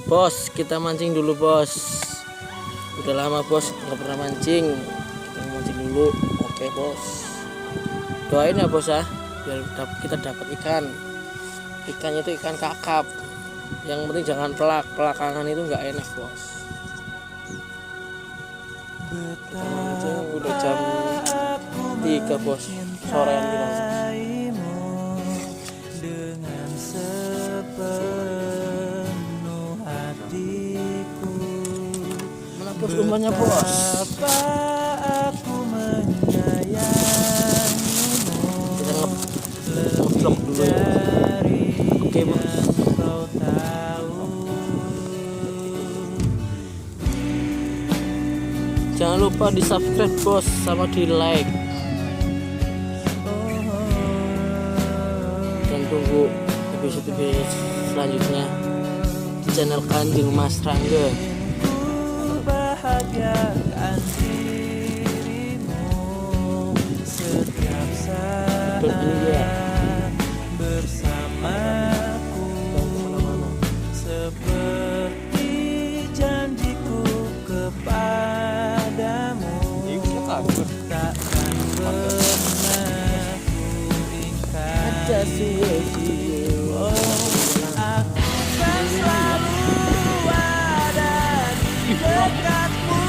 Bos, kita mancing dulu bos. Udah lama bos nggak pernah mancing. Kita mancing dulu. Oke bos. Doain ya bos ya, biar kita dapat ikan. Ikannya itu ikan kakap. Yang penting jangan pelakangan itu nggak enak bos. Kita mancing udah jam 3 bos, sorean kita. Mana bos umpannya bos? Kita ngeblok dulu ya. Oke bos. Jangan lupa di subscribe bos, sama di like. Dan tunggu episode selanjutnya di channel Kanjeng Mas Rangga. Berdia bersamaku seperti janjiku kepadamu, takkan pernah ku ingkari. Aku kan selalu ada di dekatmu.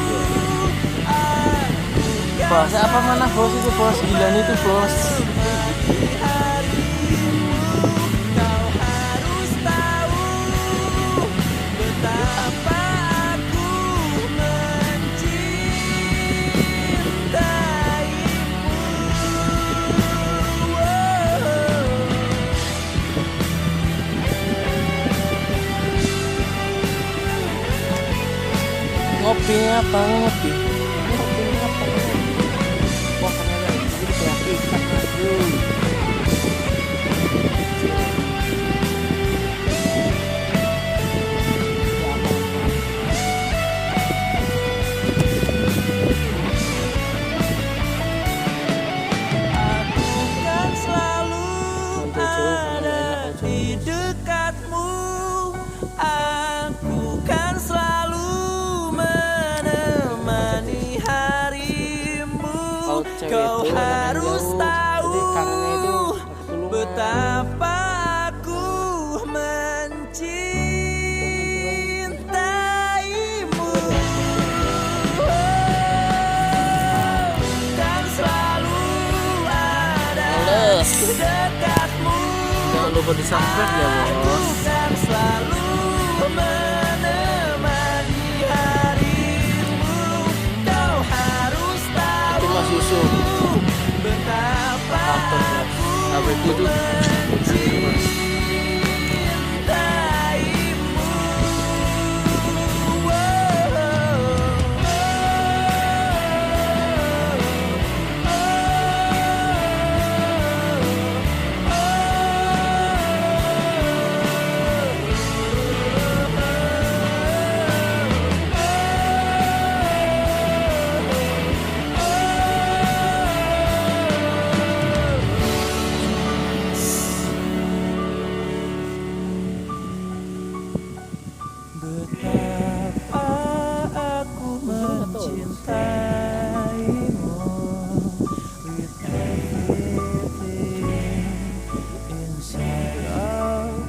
bos, apa mana bos itu bos, gila itu bos. Kau harus tahu betapa aku mencintaimu. Ngopinya apa ngopi? Ngopinya apa? Wah ternyata jadi kayak ikan aduh. Aku kan selalu ada di dekatmu. Aku kan selalu menemani harimu. Kalau cewek Kau itu harus jauh, tahu jadi kangennya itu ketulungan. betapa aku mencintaimu. Kan selalu ada Males. di dekatmu. Jangan lupa di subscribe ya bos. Kan selalu menemani harimu. Kau harus tahu Itu Mas Yusuf. betapa Aktor bos. Abis itu betapa aku mencintaimu with everything inside of me.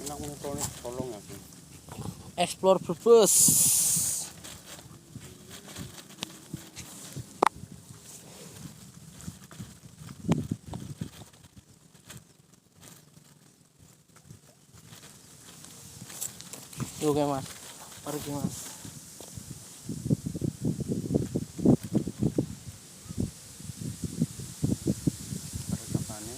Enak nih tolong aku. explore Brebes. Oke mas, pergi mas. Percakapannya.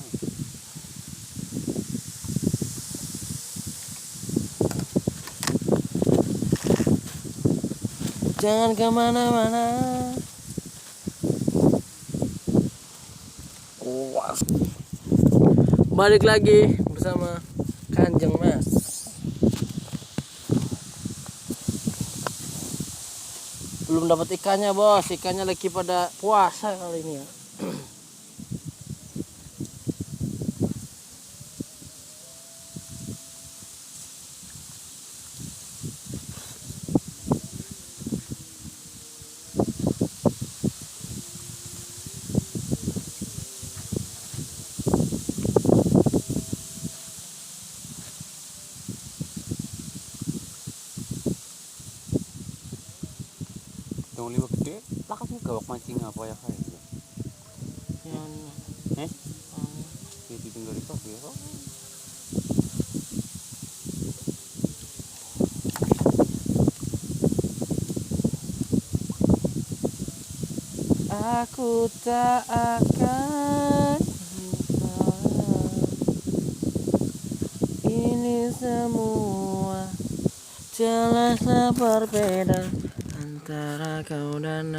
Jangan kemana-mana. Wah. Balik lagi bersama Kanjeng Mas. Belum dapat ikannya bos, ikannya lagi pada puasa kali ini ya. mancing apa ya kayak gitu. Yang Eh? Itu tinggal dipakai ya. aku tak akan lupa. Ini semua jelaslah berbeda antara kau dan